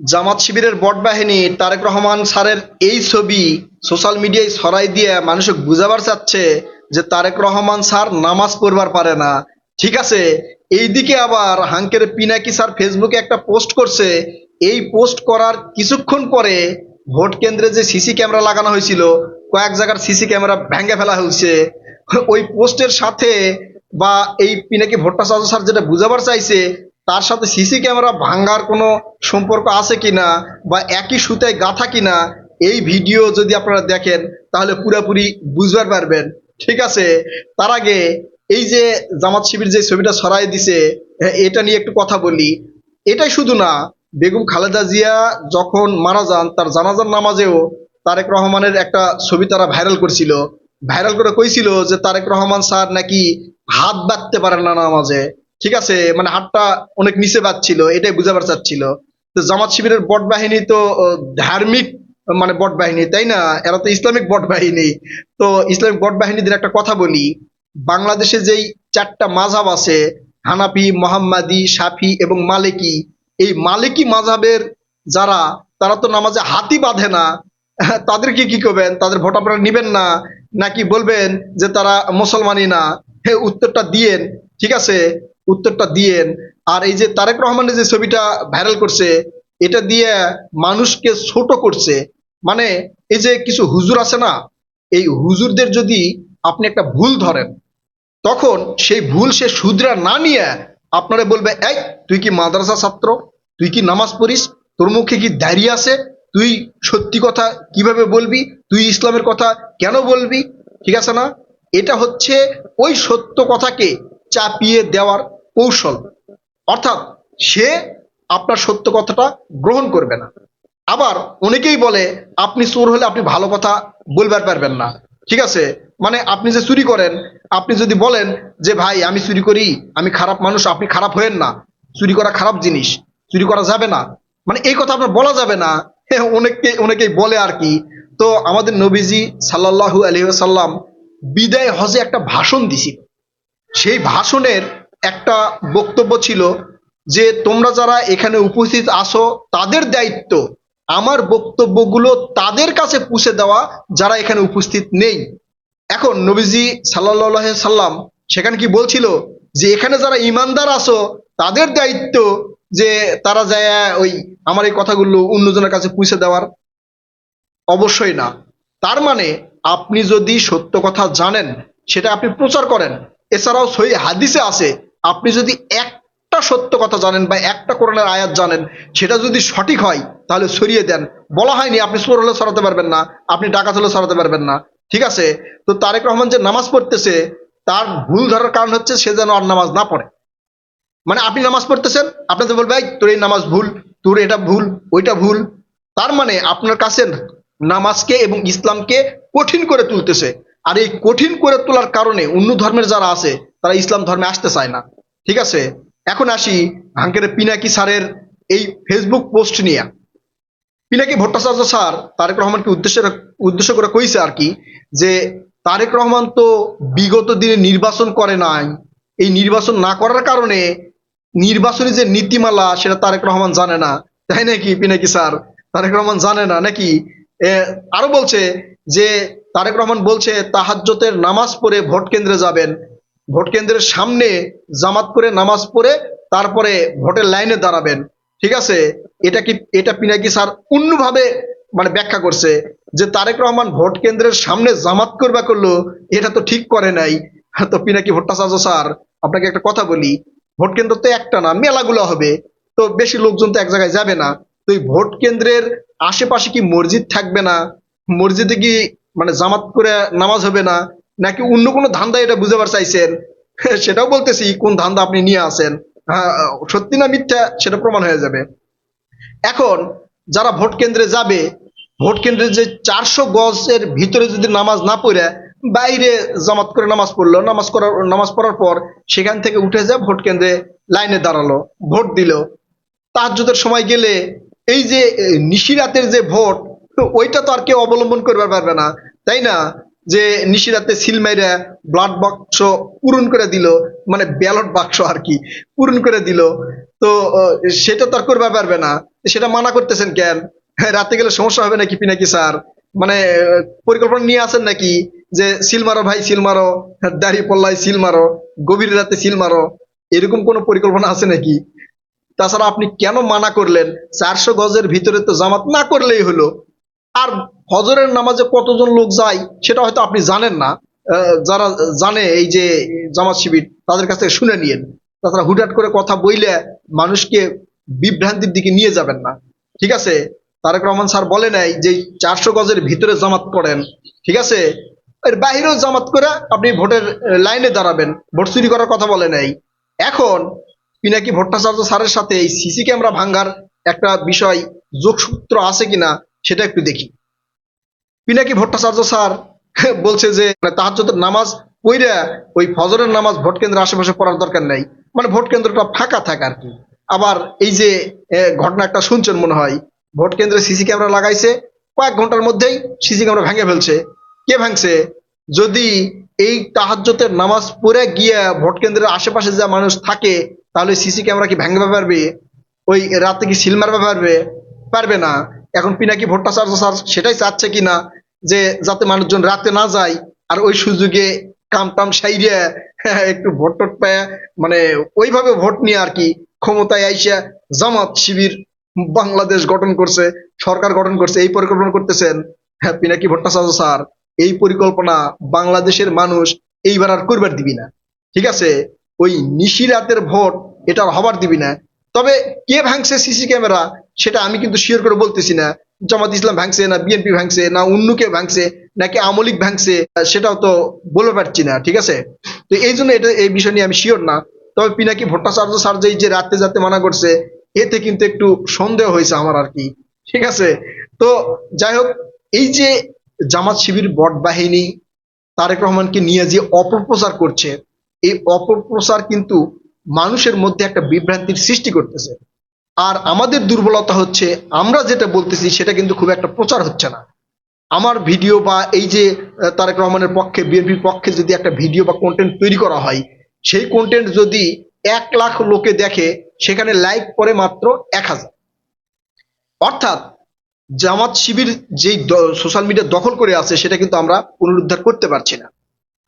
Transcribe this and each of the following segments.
জামাত শিবিরের বট বাহিনী তারেক রহমান স্যারের এই ছবি সোশ্যাল মিডিয়ায় ছড়াই দিয়ে মানুষকে বুঝাবার চাচ্ছে যে তারেক রহমান স্যার নামাজ পড়বার পারে না। ঠিক আছে, এইদিকে আবার হাঙ্কের পিনাকি স্যার ফেসবুকে একটা পোস্ট করছে। এই পোস্ট করার কিছুক্ষণ পরে ভোট কেন্দ্রে যে সিসি ক্যামেরা লাগানো হয়েছিল, কয়েক জায়গার সিসি ক্যামেরা ভেঙে ফেলা হয়েছে। ওই পোস্টের সাথে বা এই পিনাকি ভট্টাচার্য স্যার যেটা বুঝাবার চাইছে তার সাথে সিসি ক্যামেরা ভাঙ্গার কোনো সম্পর্ক আছে কিনা বা একই সুতায় গাঁথা কিনা, এই ভিডিও যদি আপনারা দেখেন তাহলে পুরোপুরি বুঝবার পারবেন। ঠিক আছে, তার আগে এই যে জামাত শিবির যে ছবিটা ছড়াই দিছে, এটা নিয়ে একটু কথা বলি। এটাই শুধু না, বেগম খালেদা জিয়া যখন মারা যান তার জানাজার নামাজেও তারেক রহমানের একটা ছবি তারা ভাইরাল করছিল। ভাইরাল করে কইছিল যে তারেক রহমান স্যার নাকি হাত বাঁধতে পারেন না নামাজে। ঠিক আছে, মানে হাতটা অনেক নিচে বাঁধছিল, এটাই বুঝাবার চাচ্ছিল। তো জামাত শিবিরের বট বাহিনী তো ধার্মিক মানে বট বাহিনী, তাই না? এরা তো ইসলামিক বট বাহিনী। তো ইসলামিক বট বাহিনীদের একটা কথা বলি, বাংলাদেশে যেই চারটা মাযহাব আছে, হানাফি, মোহাম্মদী, শাফি এবং মালিকি, এই মালিকি মাযহাবের যারা, তারা তো নামাজে হাতই বাঁধে না। তাদেরকে কি করবেন? তাদের ভোট আপনারা নিবেন না, নাকি বলবেন যে তারা মুসলমানই না? হ্যাঁ, উত্তরটা দিয়েন। ঠিক আছে, উত্তরটা দিয়েন। আর এই যে তারেক রহমানের যে ছবিটা ভাইরাল করছে, এটা দিয়ে মানুষকে ছোট করছে। মানে এই যে কিছু হুজুর আছে না, এই হুজুরদের যদি আপনি একটা ভুল ধরেন, তখন সেই ভুল সে শুধরা না নিয়ে আপনারা বলবে, এই তুই কি মাদ্রাসা ছাত্র? তুই কি নামাজ পড়িস? তোর মুখে কি দাঁড়িয়ে আছে? তুই সত্যি কথা কিভাবে বলবি? তুই ইসলামের কথা কেন বলবি? ঠিক আছে না? এটা হচ্ছে ওই সত্য কথাকে চাপিয়ে দেওয়ার কৌশল। অর্থাৎ সে আপনার সত্য কথাটা গ্রহণ করবে না। আবার অনেকেই বলে, আপনি চোর হলে আপনি ভালো কথা বলবার পারবেন না। ঠিক আছে, মানে আপনি যে চুরি করেন, আপনি যদি বলেন যে ভাই আমি চুরি করি, আমি খারাপ মানুষ, আপনি খারাপ হয়েন না, চুরি করা খারাপ জিনিস, চুরি করা যাবে না, মানে এই কথা আপনার বলা যাবে না। হ্যাঁ, অনেকেই বলে আর কি। তো আমাদের নবীজি সাল্লাল্লাহু আলাইহি ওয়াসাল্লাম বিদায় হজে একটা ভাষণ দিছিল। সেই ভাষণের একটা বক্তব্য ছিল যে তোমরা যারা এখানে উপস্থিত আছো তাদের দায়িত্ব আমার বক্তব্যগুলো তাদের কাছে পৌঁছে দেওয়া যারা এখানে উপস্থিত নেই। এখন নবীজি সাল্লাল্লাহু আলাইহি সাল্লাম সেখানে কি বলছিল যে এখানে যারা ইমানদার আছো তাদের দায়িত্ব যে তারা যায় ওই আমার এই কথাগুলো অন্যজনের কাছে পৌঁছে দেওয়ার? অবশ্যই না। তার মানে আপনি যদি সত্য কথা জানেন সেটা আপনি প্রচার করেন। এছাড়াও সহি হাদিসে আছে, আপনি যদি একটা সত্য কথা জানেন বা একটা কোরআনের আয়াত জানেন, সেটা যদি সঠিক হয় তাহলে ছড়িয়ে দেন। বলা হয়নি আপনি চোর হলে ছড়াতে পারবেন না, আপনি ডাকাত হলে ছড়াতে পারবেন না। ঠিক আছে, তো তারেক রহমান যে নামাজ পড়তেছে তার ভুল ধরার কারণ হচ্ছে সে যেন আর নামাজ না পড়ে। মানে আপনি নামাজ পড়তেছেন, আপনাদের বলবে এই তোর এই নামাজ ভুল, তোর এটা ভুল, ওইটা ভুল। তার মানে আপনার কাছে নামাজকে এবং ইসলামকে কঠিন করে তুলতেছে। আর এই কঠিন করে তোলার কারণে অন্য ধর্মের যারা আছে তারা ইসলাম ধর্মে আসতে চায় না। ঠিক আছে, এখন আসি ভাঙ্কের পিনাকি স্যারের এই ফেসবুক পোস্ট নিয়ে। পিনাকি ভট্টাচার্য স্যার তারেক রহমানকে উদ্দেশ্য করে কইছে আর কি, যে তারেক রহমান তো বিগত দিনে নির্বাচন করে নাই, এই নির্বাচন না করার কারণে নির্বাচনী যে নীতিমালা সেটা তারেক রহমান জানে না। তাই নাকি পিনাকি স্যার? তারেক রহমান জানে না নাকি? এ, আরো বলছে যে তারেক রহমান বলছে তাহাজ্জুদের নামাজ পড়ে ভোট কেন্দ্রে যাবেন, ভোট কেন্দ্রের সামনে জামাত করে নামাজ পড়ে তারপরে ভোটের লাইনে দাঁড়াবেন। ঠিক আছে, এটা পিনাকি স্যার অন্যভাবে মানে ব্যাখ্যা করছে যে তারেক রহমান ভোট কেন্দ্রের সামনে জামাত করবা করলো, এটা তো ঠিক করে নাই। তো পিনাকি ভট্টাচার্য স্যার, আপনাকে একটা কথা বলি, ভোট কেন্দ্র তো একটা না, মেলাগুলো হবে, তো বেশি লোকজন তো এক জায়গায় যাবে না। তো এই ভোট কেন্দ্রের আশেপাশে কি মসজিদ থাকবে না? মসজিদে কি মানে জামাত করে নামাজ হবে না, নাকি অন্য কোনো ধান্দা এটা বুঝাবার চাইছেন? সেটাও বলতেছি কোন ধান্দা আপনি নিয়ে আসেন। হ্যাঁ, সত্যি না মিথ্যা সেটা প্রমাণ হয়ে যাবে। এখন যারা ভোট কেন্দ্রে যাবে, ভোট কেন্দ্রে যে 400 গজের ভিতরে যদি নামাজ না পড়ে বাইরে জামাত করে নামাজ পড়ার পর সেখান থেকে উঠে যায় ভোট কেন্দ্রে, লাইনে দাঁড়ালো, ভোট দিল। তাহাজ্জুদের সময় গেলে এই যে নিশিরাতের যে ভোট, তো ওইটা তো আর কেউ অবলম্বন করতে পারবে না, তাই না? যে নিশিরাতে সিল মাইরা ব্লাড বাক্স পূরণ করে দিল, মানে ব্যালট বাক্স আর কি পূরণ করে দিল। তো সেটা তো আর করতে পারবে না, সেটা মানা করতেছেন কেন? হ্যাঁ, রাতে গেলে সমস্যা হবে নাকি পিনাকি স্যার? মানে পরিকল্পনা নিয়ে আসেন নাকি যে সিল মারো ভাই সিল মারো, দাঁড়িয়ে পল্লায় সিল মারো, গভীর রাতে সিল মারো, এরকম কোনো পরিকল্পনা আছে নাকি? তাছাড়া আপনি কেন মানা করলেন? 400 গজের ভিতরে তো জামাত না করলেই হলো। আর ফজরের নামাজে কতজন লোক যায় সেটা হয়তো আপনি জানেন না। যারা জানে এই যে জামাত শিবির, তাদের কাছ থেকে শুনে নিয়েন। তাছাড়া হুটহাট করে কথা বইলে মানুষকে বিভ্রান্তির দিকে নিয়ে যাবেন না, ঠিক আছে? তারেক রহমান স্যার বলে নাই যে 400 গজের ভিতরে জামাত করেন, ঠিক আছে? এর বাহিরেও জামাত করে আপনি ভোটের লাইনে দাঁড়াবেন, ভোট চুরি করার কথা বলে নাই। এখন পিনাকি ভট্টাচার্য স্যারের সাথে এই সিসি ক্যামেরা ভাঙ্গার একটা বিষয় যোগসূত্র আছে কিনা সেটা একটু দেখি। পিনাকি ভট্টাচার্য স্যার বলছে যে তাহাজ্জুদের নামাজ পইরা ওই ফজরের নামাজ ভোট কেন্দ্রের আশেপাশে পড়ার দরকার নেই, মানে ভোট কেন্দ্রটা ফাঁকা থাকে আর কি। আবার এই যে ঘটনা একটা শুনছেন মনে হয়, ভোট কেন্দ্রে সিসি ক্যামেরা লাগাইছে, কয়েক ঘন্টার মধ্যেই সিসি ক্যামেরা ভেঙে ফেলছে। কে ভাঙছে? যদি এই তাহাজ্জুদের নামাজ পড়ে গিয়ে ভোট কেন্দ্রের আশেপাশে যা মানুষ থাকে, তাহলে সিসি ক্যামেরা কি ভাঙতে পারবে? ওই রাতে কি সিল মারতে পারবে? পারবে না। এখন পিনাকি ভট্টাচার্য স্যার সেটাই চাচ্ছে কিনা যে যাতে মানুষজন রাতে না যায়, আর ওই সুযোগে কাম টাম সাইরিয়া একটু ভোট টোট পায়, মানে ওইভাবে ভোট নিয়ে আর কি ক্ষমতায় আইসা জামাত শিবির বাংলাদেশ গঠন করছে, সরকার গঠন করছে, এই পরিকল্পনা করতেছেন। হ্যাঁ, পিনাকি ভট্টাচার্য স্যার, এই পরিকল্পনা বাংলাদেশের মানুষ এইবার আর করবার দিবি না, ঠিক আছে? ওই নিশি রাতের ভোট এটা আর হবার দিবি না। তবে কে ভাঙছে সিসি ক্যামেরা সেটা আমি কিন্তু শিওর করে বলতেছি না। জামাত ইসলাম ভাঙছে, না বিএনপি ভাঙছে, না অন্য কেউ ভাঙছে, নাকি আমলিক ভাঙছে, সেটাও তো বলে পারছি না, ঠিক আছে? তো এই জন্য এটা এই বিষয় নিয়ে আমি শিওর না। তবে পিনাকি ভট্টাচার্য স্যার যে এই যে রাতে যাতে মানা করছে, এতে কিন্তু একটু সন্দেহ হয়েছে আমার আর কি, ঠিক আছে? তো যাই হোক, এই যে জামাত শিবির বট বাহিনী তারেক রহমানকে নিয়ে যে অপপ্রচার করছে, এই অপপ্রচার কিন্তু মানুষের মধ্যে একটা বিভ্রান্তির সৃষ্টি করতেছে। আর আমাদের দুর্বলতা হচ্ছে আমরা যেটা বলতেছি সেটা কিন্তু খুব একটা প্রচার হচ্ছে না। আমার ভিডিও বা এই যে তারেক রহমানের পক্ষে বিএনপির পক্ষে যদি একটা ভিডিও বা কন্টেন্ট তৈরি করা হয়, সেই কন্টেন্ট যদি 1 লাখ লোকে দেখে, সেখানে লাইক করে মাত্র 1000। অর্থাৎ জামাত শিবির যেই সোশ্যাল মিডিয়া দখল করে আছে সেটা কিন্তু আমরা পুনরুদ্ধার করতে পারছি না।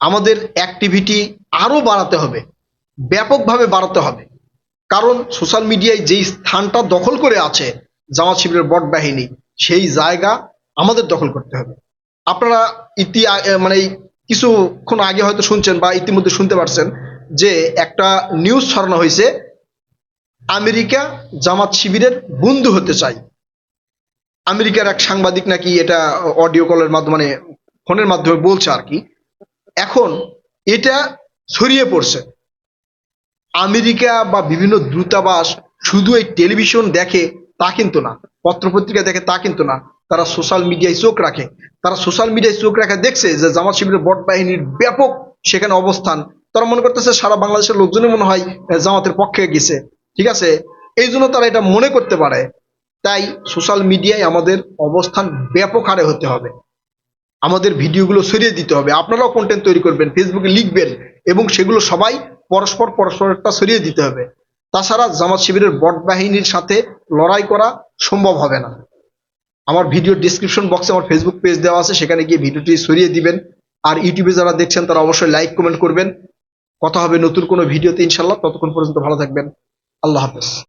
আমাদের অ্যাক্টিভিটি আরো বাড়াতে হবে, ব্যাপকভাবে বাড়াতে হবে। কারণ সোশ্যাল মিডিয়ায় যেই স্থানটা দখল করে আছে জামাত শিবিরের বট বাহিনী, সেই জায়গা আমাদের দখল করতে হবে। আপনারা মানে কিছুক্ষণ আগে হয়তো শুনছেন বা ইতিমধ্যে শুনতে পারছেন যে একটা নিউজ ছড়ানো হয়েছে, আমেরিকা জামাত শিবিরের বন্ধু হতে চায়। আমেরিকার এক সাংবাদিক নাকি এটা অডিও কলের মাধ্যমে, মানে ফোনের মাধ্যমে বলছে আর কি। এখন এটা ছড়িয়ে পড়ছে। আমেরিকা বা বিভিন্ন দূতাবাস শুধু এই টেলিভিশন দেখে তা কিন্তু না, পত্রপত্রিকা দেখে তা কিন্তু না, তারা সোশ্যাল মিডিয়ায় চোখ রাখে। তারা সোশ্যাল মিডিয়ায় চোখ রাখে দেখছে যে জামাত শিবিরের বট বাহিনীর ব্যাপক সেখানে অবস্থান। তারা মনে করতেছে সারা বাংলাদেশের লোকজনই মনে হয় জামাতের পক্ষে গেছে, ঠিক আছে? এই জন্য তারা এটা মনে করতে পারে। তাই সোশ্যাল মিডিয়ায় আমাদের অবস্থান ব্যাপক হারে হতে হবে, আমাদের ভিডিওগুলো ছড়িয়ে দিতে হবে। আপনারাও কন্টেন্ট তৈরি করবেন, ফেসবুকে লিখবেন, এবং সেগুলো সবাই পরস্পরটা ছড়িয়ে দিতে হবে। তাছাড়া জামাত শিবিরের বট বাহিনীর সাথে লড়াই করা সম্ভব হবে না। আমার ভিডিও ডিসক্রিপশন বক্সে আমার ফেসবুক পেজ দেওয়া আছে, সেখানে গিয়ে ভিডিওটি ছড়িয়ে দিবেন। আর ইউটিউবে যারা দেখছেন তারা অবশ্যই লাইক কমেন্ট করবেন। কথা হবে নতুন কোনো ভিডিওতে ইনশাল্লাহ। ততক্ষণ পর্যন্ত ভালো থাকবেন। আল্লাহ হাফেজ।